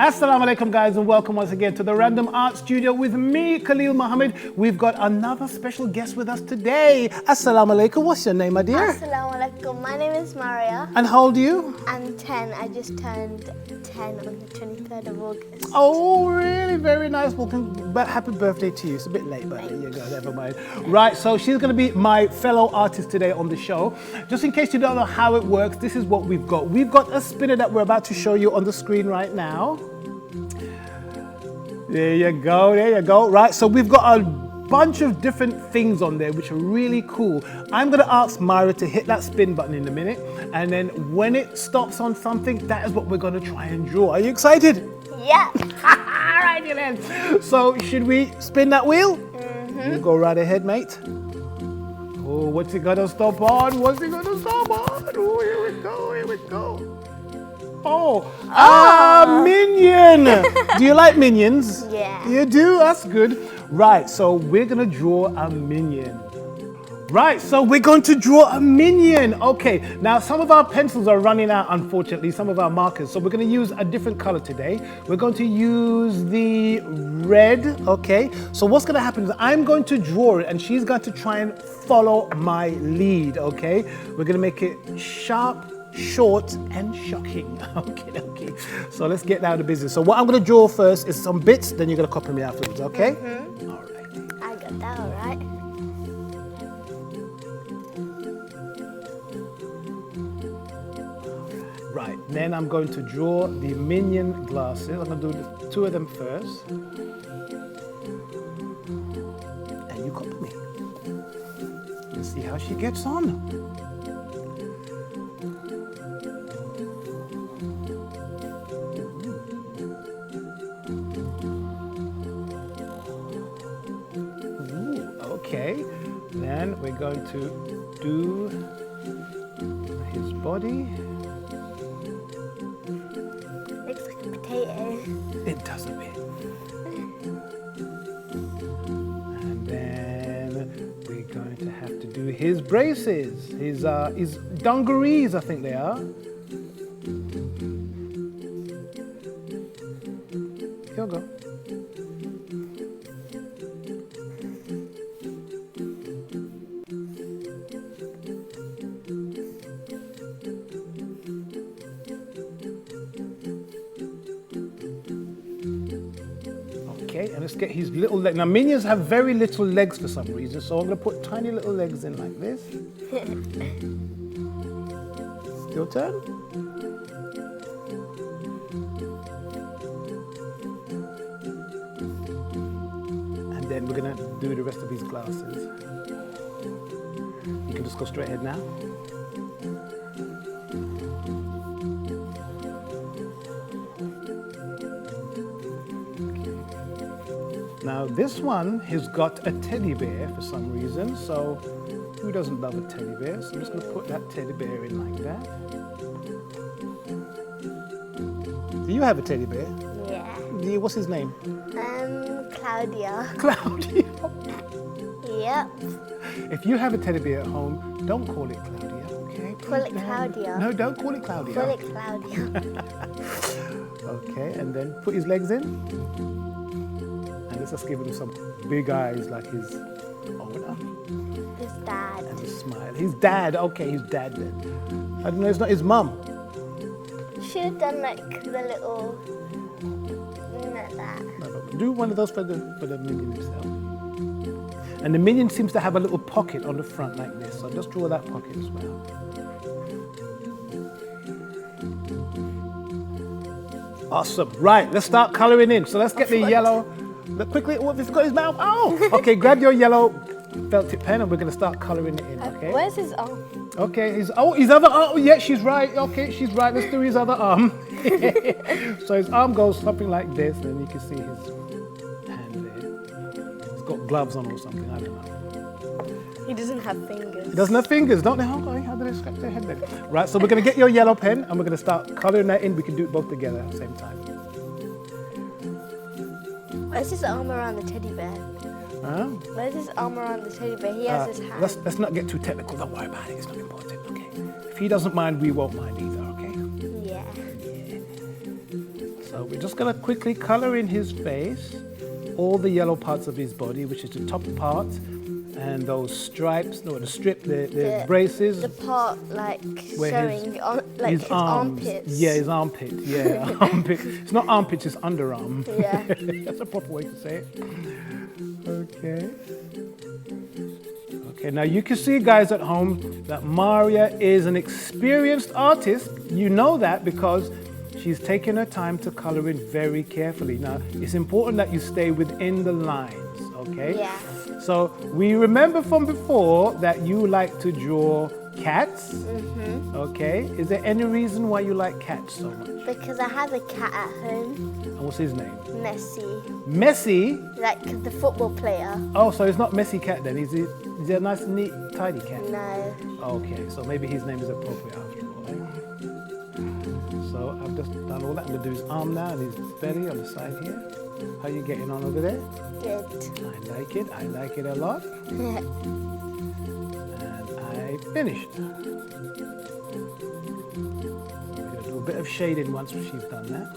Assalamu alaikum guys, and welcome once again to the Random Art Studio with me, Khaleel Mohammed. We've got another special guest with us today. Assalamu alaikum, what's your name, my dear? Assalamu alaikum, my name is Maria. And how old are you? I'm 10, I just turned 10 on the 23rd of August. Oh, really? Very nice. Well, happy birthday to you. It's a bit late, but there you go, never mind. Right, so she's going to be my fellow artist today on the show. Just in case you don't know how it works, this is what we've got. We've got a spinner that we're about to show you on the screen right now. There you go, there you go. Right, so we've got a bunch of different things on there which are really cool. I'm going to ask Myra to hit that spin button in a minute, and then when it stops on something, that is what we're going to try and draw. Are you excited? Yeah. All right, then. So should we spin that wheel? Mm-hmm. You go right ahead, mate. Oh, what's it going to stop on? What's it going to stop on? Oh, here we go, here we go. Oh, Minion! Do you like minions? Yeah. You do? That's good. Right, so we're gonna draw a minion. Right, so we're going to draw a minion. Okay, now some of our pencils are running out, unfortunately, some of our markers. So we're gonna use a different color today. We're going to use the red, okay? So what's gonna happen is I'm going to draw it and she's going to try and follow my lead, okay? We're gonna make it sharp, short and shocking. Okay. So let's get down to business. So what I'm going to draw first is some bits, then you're going to copy me afterwards, okay? Mm-hmm. All right. I got that all right. Right, then I'm going to draw the Minion glasses. I'm going to do two of them first. And you copy me. Let's see how she gets on. Okay, then we're going to do his body. Looks like a potato. It does a bit. And then we're going to have to do his braces, his dungarees, I think they are. Here we go. Okay, and let's get his little leg. Now, minions have very little legs for some reason, so I'm going to put tiny little legs in like this. Your turn. And then we're going to do the rest of these glasses. You can just go straight ahead now. Now this one has got a teddy bear for some reason, so who doesn't love a teddy bear? So I'm just going to put that teddy bear in like that. Do you have a teddy bear? Yeah. What's his name? Claudia. Claudia. Yep. If you have a teddy bear at home, don't call it Claudia, okay? Call it Claudia. No, don't call it Claudia. Call it Claudia. Okay, and then put his legs in. And let's just give him some big eyes like his owner. His dad. And a smile. His dad, okay, his dad then. I don't know, it's not his mum. Should have done like the little, like that. No, do one of those for the minion himself. And the minion seems to have a little pocket on the front like this, so just draw that pocket as well. Awesome. Right, let's start colouring in. So let's get the yellow. Look quickly, oh, he's got his mouth. Oh! Okay, grab your yellow felt tip pen and we're going to start colouring it in, okay? Where's his arm? Okay, his other arm. Oh, yeah, she's right. Okay, she's right. Let's do his other arm. So his arm goes something like this, and you can see his hand there. He's got gloves on or something, I don't know. He doesn't have fingers. He doesn't have fingers, don't they? How do they scratch their head then? Right, so we're going to get your yellow pen and we're going to start colouring that in. We can do it both together at the same time. Where's his arm around the teddy bear? Huh? Where's his arm around the teddy bear? He has his hand. Let's not get too technical. Don't worry about it. It's not important, okay? If he doesn't mind, we won't mind either, okay? Yeah. So So we're just gonna quickly color in his face, all the yellow parts of his body, which is the top part, and those stripes, no, the strip, the braces. The part like Where showing on like his armpits. Yeah, his armpit. Yeah, armpit. It's not armpits, it's underarm. Yeah. That's a proper way to say it. Okay. Okay, now you can see, guys at home, that Maria is an experienced artist. You know that because she's taken her time to color in very carefully. Now, it's important that you stay within the lines, okay? Yeah. So we remember from before that you like to draw cats, okay? Is there any reason why you like cats so much? Because I have a cat at home, And what's his name? Messi, Messi? like the football player. Oh, so it's not Messy Cat then. Is it a nice, neat, tidy cat? No. Okay, so maybe his name is appropriate after all, eh? So I've just done all that. I'm gonna do his arm now and his belly on the side here. How you getting on over there? Good. I like it a lot. And I finished. We're gonna do a bit of shading once she's done that.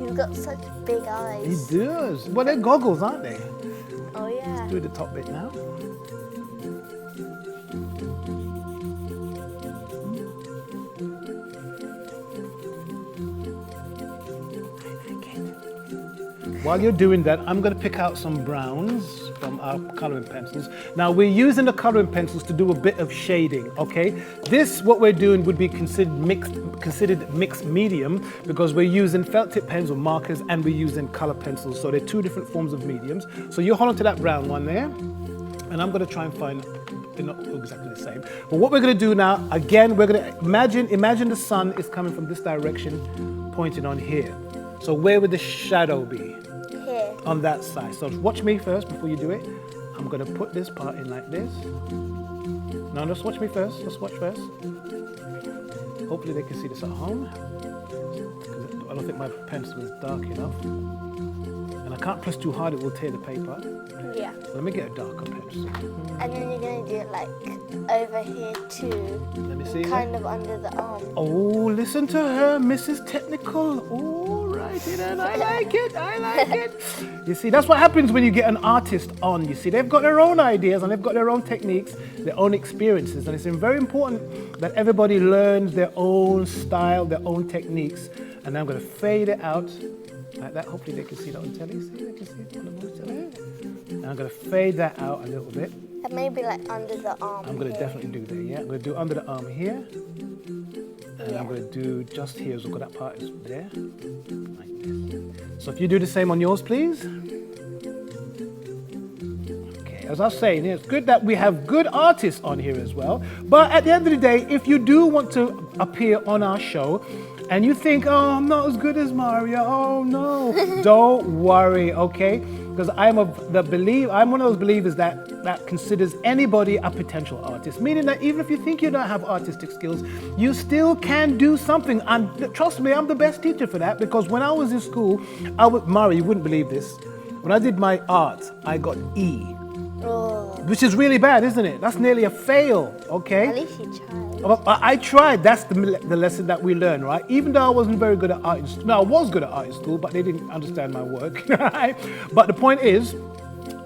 He's got such big He eyes. does. Well, they're goggles, aren't they? Oh yeah. Do the top bit now. While you're doing that, I'm going to pick out some browns from our coloring pencils. Now, we're using the coloring pencils to do a bit of shading, okay? This, what we're doing, would be considered mixed medium because we're using felt tip pens or markers and we're using color pencils. So they're two different forms of mediums. So you hold on to that brown one there, and I'm going to try and find, they're not exactly the same. But what we're going to do now, again, we're going to imagine the sun is coming from this direction, pointing on here. So where would the shadow be? Here. On that side. So watch me first before you do it. I'm going to put this part in like this. No, just watch me first. Just watch first. Hopefully they can see this at home. I don't think my pencil is dark enough. And I can't press too hard, it will tear the paper. Yeah. So let me get a darker pencil. And then you're gonna do it like over here too. Let me see. Kind of under the arm. Oh, listen to her, Mrs. Technical. All righty then, I like it. You see, that's what happens when you get an artist on. You see, they've got their own ideas and they've got their own techniques, their own experiences. And it's very important that everybody learns their own style, their own techniques. And I'm going to fade it out like that. Hopefully they can see that on telly. See, they can see it on the monitor there. And I'm going to fade that out a little bit. And maybe like under the arm. I'm going to here. definitely do that, yeah. I'm going to do under the arm here. And I'm going to do just here, so that part is there, like this. So if you do the same on yours, please. Okay, as I was saying, it's good that we have good artists on here as well. But at the end of the day, if you do want to appear on our show, and you think, oh, I'm not as good as Maria, oh no, don't worry, okay? Because I'm one of those believers that considers anybody a potential artist, meaning that even if you think you don't have artistic skills, you still can do something. And trust me, I'm the best teacher for that, because when I was in school, Maria, you wouldn't believe this, when I did my art, I got E. Oh. Which is really bad, isn't it? That's nearly a fail, okay? At least you tried. I tried. That's the lesson that we learn, right? Even though I wasn't very good at art in school. No, I was good at art in school, but they didn't understand my work, right? But the point is,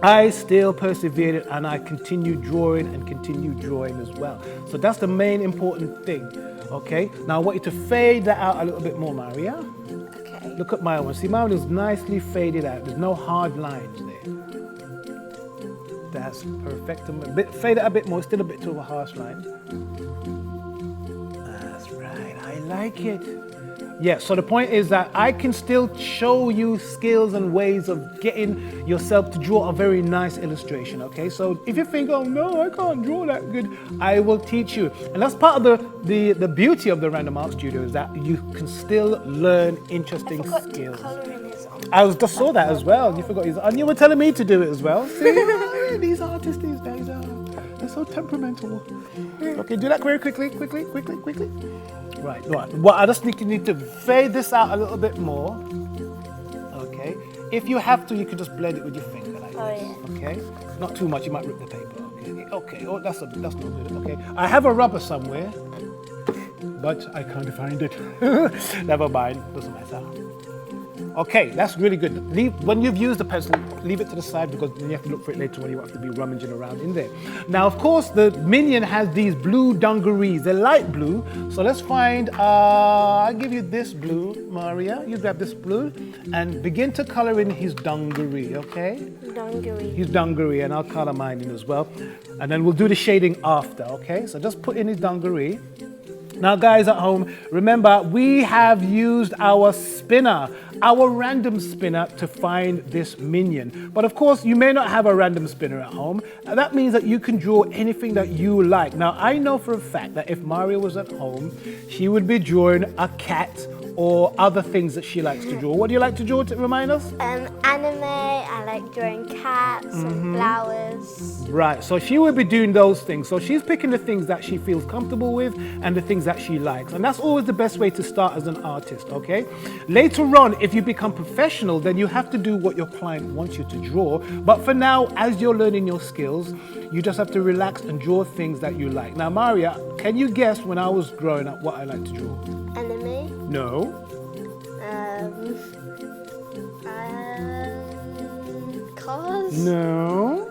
I still persevered and I continued drawing as well. So that's the main important thing, okay? Now I want you to fade that out a little bit more, Maria. Okay. Look at my one. See, my one is nicely faded out. There's no hard lines there. That's perfect. Fade it a bit more, still a bit too of a harsh line. That's right, I like it. Yeah, so the point is that I can still show you skills and ways of getting yourself to draw a very nice illustration, okay? So if you think, oh no, I can't draw that good, I will teach you. And that's part of the beauty of the Random Art Studio, is that you can still learn interesting skills. To color in his arm. I just saw that as well. You forgot and you were telling me to do it as well. See, these artists these days they're so temperamental. Okay, do that very quickly. Right. Well, I just need to fade this out a little bit more. Okay. If you have to, you can just blend it with your finger like this. Yeah. Okay. Not too much. You might rip the paper. Okay. Okay. Oh, that's not good. Okay. I have a rubber somewhere, but I can't find it. Never mind. Doesn't matter. Okay, that's really good. When you've used the pencil, leave it to the side because then you have to look for it later when you have to be rummaging around in there. Now, of course, the Minion has these blue dungarees. They're light blue. So let's find, I'll give you this blue, Maria. You grab this blue and begin to color in his dungaree, okay? Dungaree. His dungaree, and I'll color mine in as well. And then we'll do the shading after, okay? So just put in his dungaree. Now, guys at home, remember, we have used our spinner, our random spinner, to find this Minion. But of course, you may not have a random spinner at home. And that means that you can draw anything that you like. Now, I know for a fact that if Maria was at home, she would be drawing a cat or other things that she likes to draw. What do you like to draw, to remind us? Anime, I like drawing cats and flowers. Right, so she will be doing those things. So she's picking the things that she feels comfortable with and the things that she likes. And that's always the best way to start as an artist, okay? Later on, if you become professional, then you have to do what your client wants you to draw. But for now, as you're learning your skills, you just have to relax and draw things that you like. Now, Maria, can you guess when I was growing up what I like to draw? Anime. No. Cars. No.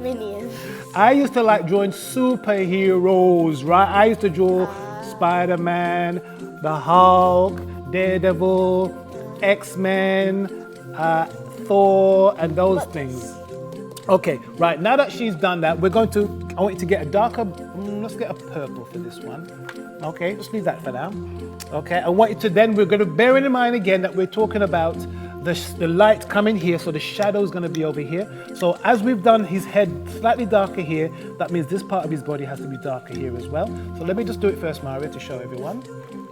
Minions. I used to like drawing superheroes, right? I used to draw Spider-Man, the Hulk, Daredevil, X-Men, Thor, and those things. Okay, right, now that she's done that, I want you to get a darker, let's get a purple for this one. Okay, just leave that for now. Okay, I want you to then, we're going to bear in mind again that we're talking about the light coming here, so the shadow is going to be over here. So as we've done his head slightly darker here, that means this part of his body has to be darker here as well. So let me just do it first, Maria, to show everyone.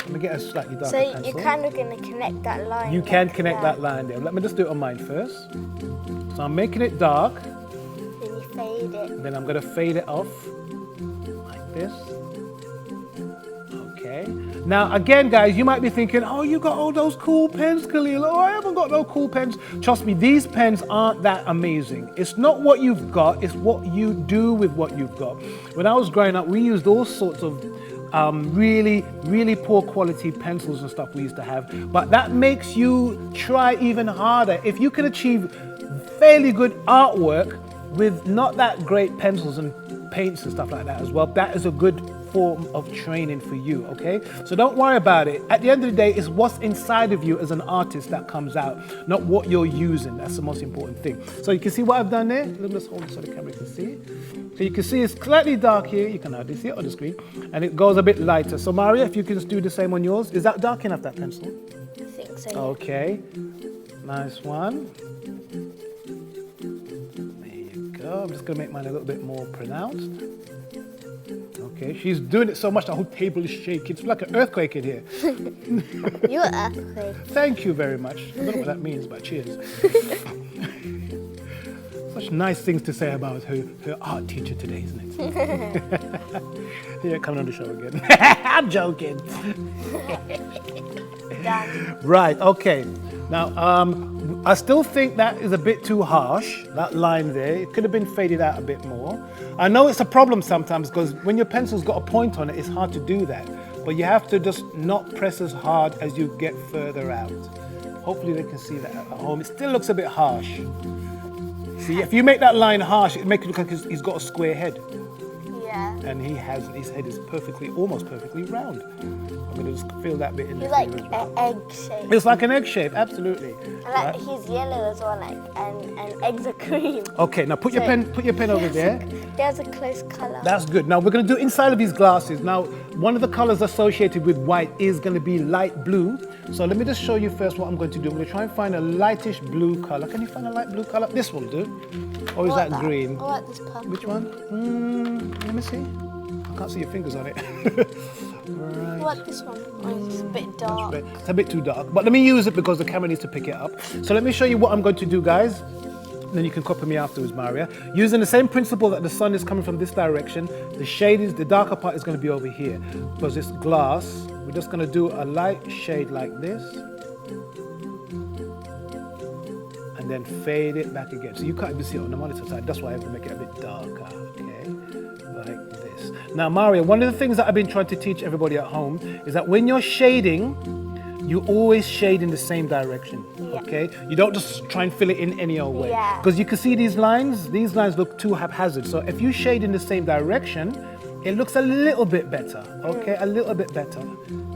Let me get a slightly darker pencil. So you're kind of going to connect that line. You can connect that line there. Let me just do it on mine first. So I'm making it dark. Then you fade it. Then I'm going to fade it off like this. Okay. Now, again, guys, you might be thinking, oh, you got all those cool pens, Khaleel. Oh, I haven't got no cool pens. Trust me, these pens aren't that amazing. It's not what you've got, it's what you do with what you've got. When I was growing up, we used all sorts of really, really poor quality pencils and stuff we used to have. But that makes you try even harder. If you can achieve fairly good artwork with not that great pencils and paints and stuff like that as well, that is a good form of training for you, okay? So don't worry about it. At the end of the day, it's what's inside of you as an artist that comes out, not what you're using. That's the most important thing. So you can see what I've done there. Let me just hold it so the camera can see. So you can see it's slightly dark here. You can hardly see it on the screen. And it goes a bit lighter. So Maria, if you can do the same on yours. Is that dark enough, that pencil? I think so. Okay. Nice one. There you go. I'm just going to make mine a little bit more pronounced. Okay, she's doing it so much the whole table is shaking. It's like an earthquake in here. You're earthquake. Thank you very much. I don't know what that means, but cheers. Such nice things to say about her art teacher today, isn't it? Yeah, coming on the show again. I'm joking. Done. Right, okay. Now, I still think that is a bit too harsh, that line there. It could have been faded out a bit more. I know it's a problem sometimes because when your pencil's got a point on it, it's hard to do that. But you have to just not press as hard as you get further out. Hopefully they can see that at home. It still looks a bit harsh. See, if you make that line harsh, it makes it look like he's got a square head. Yeah. And his head is almost perfectly round. I'm going to just fill that bit in there. He's like an egg shape. It's like an egg shape, absolutely. And like he's yellow as well, and eggs are green. Okay, now put your pen over there. He has a close colour. That's good. Now we're going to do inside of these glasses. Now, one of the colors associated with white is going to be light blue. So let me just show you first what I'm going to do. I'm going to try and find a lightish blue color. Can you find a light blue color? This will do. Or is that green? I like this purple. Which one? Let me see. I can't see your fingers on it. Right. I like this one. Oh, it's a bit dark. It's a bit too dark. But let me use it because the camera needs to pick it up. So let me show you what I'm going to do, guys. Then you can copy me afterwards, Maria. Using the same principle that the sun is coming from this direction, the darker part is going to be over here. Because it's glass, we're just going to do a light shade like this. And then fade it back again. So you can't even see it on the monitor side. That's why I have to make it a bit darker, okay? Like this. Now, Maria, one of the things that I've been trying to teach everybody at home is that when you're shading, you always shade in the same direction, Yeah. okay? You don't just try and fill it in any old way. Yeah. Because you can see these lines look too haphazard. So if you shade in the same direction, it looks a little bit better, okay? A little bit better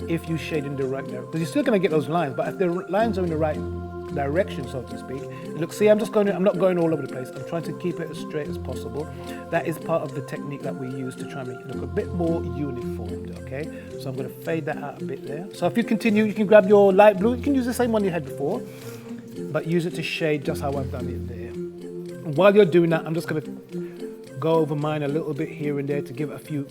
if you shade in the right direction. Because you're still gonna get those lines, but if the lines are in the right direction, so to speak. Look, see, I'm not going all over the place. I'm trying to keep it as straight as possible. That is part of the technique that we use to try and make it look a bit more uniformed, okay? So I'm gonna fade that out a bit there. So if you continue, you can grab your light blue. You can use the same one you had before, but use it to shade just how I've done it there. And while you're doing that, I'm just gonna go over mine a little bit here and there to give it a few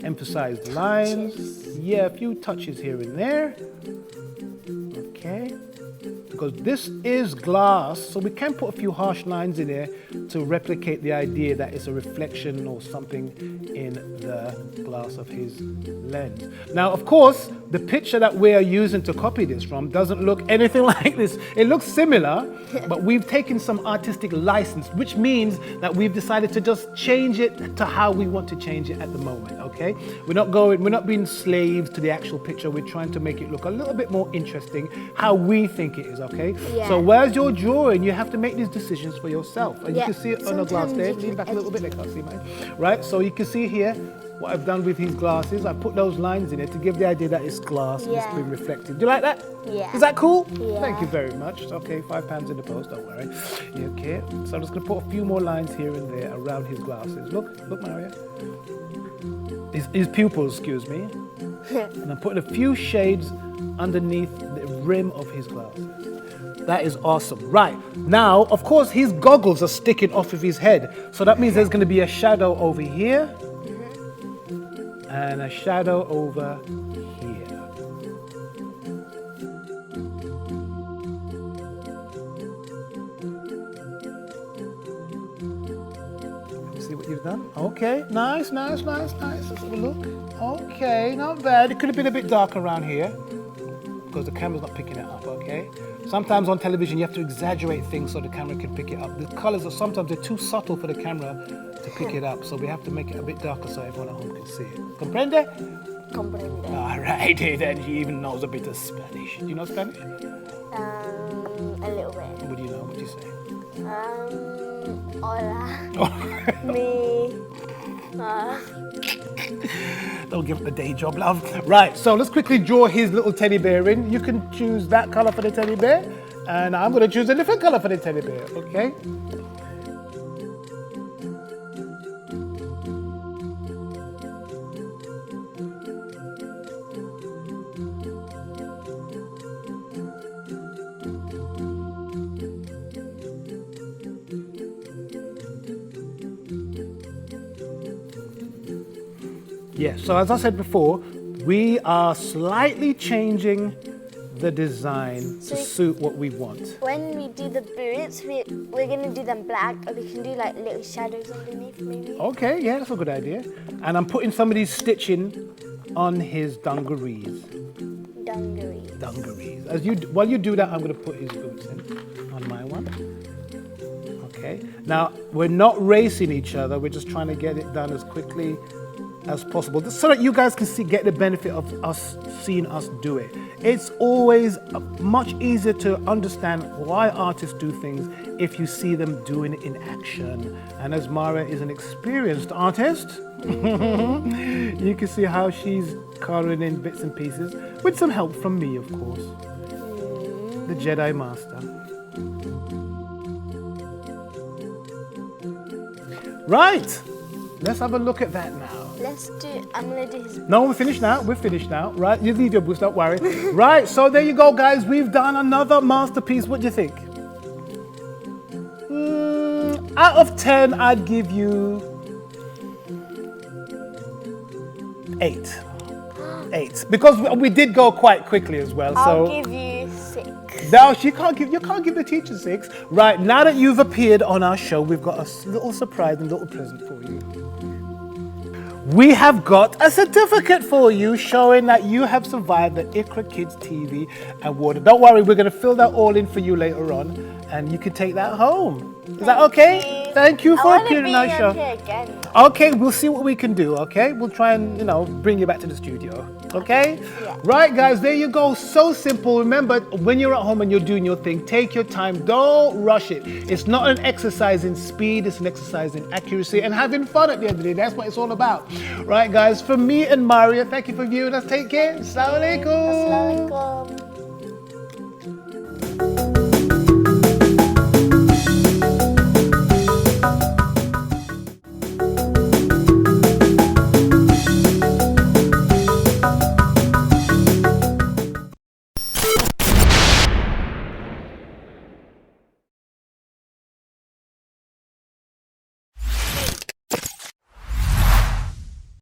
emphasized lines. Touches. Yeah, a few touches here and there. Okay. Because this is glass, so we can put a few harsh lines in there to replicate the idea that it's a reflection or something in the glass of his lens. Now, of course, the picture that we are using to copy this from doesn't look anything like this. It looks similar, but we've taken some artistic license, which means that we've decided to just change it to how we want to change it at the moment, okay? We're not being slaves to the actual picture. We're trying to make it look a little bit more interesting, how we think it is, okay? Yeah. So whereas you're drawing, you have to make these decisions for yourself. And Yeah. you can see it on the glass Sometimes there. you Lean can back a little bit, they edit can't see mine. Right, so you can see here what I've done with his glasses. I put those lines in it to give the idea that it's glass and it's Yeah. been reflected. Do you like that? Yeah. Is that cool? Yeah. Thank you very much. Okay, £5 in the post, don't worry. You okay? So I'm just gonna put a few more lines here and there around his glasses. Look, Maria. His pupils, excuse me. And I'm putting a few shades underneath the rim of his glasses. That is awesome. Right, now, of course, his goggles are sticking off of his head. So that means there's gonna be a shadow over here and a shadow over here. See what you've done? Okay, nice. Let's have a look. Okay, not bad. It could have been a bit dark around here because the camera's not picking it up, okay? Sometimes on television you have to exaggerate things so the camera can pick it up. The colors are sometimes they're too subtle for the camera to pick it up, so we have to make it a bit darker so everyone at home can see it. Comprende? Comprende. All right, then she even knows a bit of Spanish. Do you know Spanish? A little bit. What do you know? What do you say? Hola. Me. Don't give up a day job, love. Right, so let's quickly draw his little teddy bear in. You can choose that color for the teddy bear, and I'm gonna choose a different color for the teddy bear, okay? Yes, so as I said before, we are slightly changing the design to suit what we want. When we do the boots, we're gonna do them black, or we can do like little shadows underneath, maybe. Okay, yeah, that's a good idea. And I'm putting some of these stitching on his dungarees. Dungarees. While you do that, I'm going to put his boots in on my one. Okay. Now we're not racing each other. We're just trying to get it done as quickly as possible, so that you guys can get the benefit of us seeing us do it. It's always much easier to understand why artists do things if you see them doing it in action. And as Mara is an experienced artist, you can see how she's coloring in bits and pieces with some help from me, of course, the Jedi Master. Right, let's have a look at that now. I'm gonna do his. No, we're finished now. Right, you leave your boots, don't worry. Right, so there you go, guys. We've done another masterpiece. What do you think? Out of 10, I'd give you 8. 8, because we did go quite quickly as well. I'll So give you 6. no, you can't give the teacher 6. Right, now that you've appeared on our show, we've got a little surprise and little present for you. We have got a certificate for you showing that you have survived the Iqra Kids TV Award. Don't worry, we're going to fill that all in for you later on, and you can take that home. Is that okay? you. Thank you I for wanna appearing be on our show. on here again. Okay, we'll see what we can do, okay? We'll try and, bring you back to the studio, okay? Yeah. Right, guys, there you go. So simple. Remember, when you're at home and you're doing your thing, take your time. Don't rush it. It's not an exercise in speed. It's an exercise in accuracy and having fun at the end of the day. That's what it's all about. Right, guys, for me and Maria, thank you for viewing us. Take care. Assalamu alaikum. Assalamu alaikum.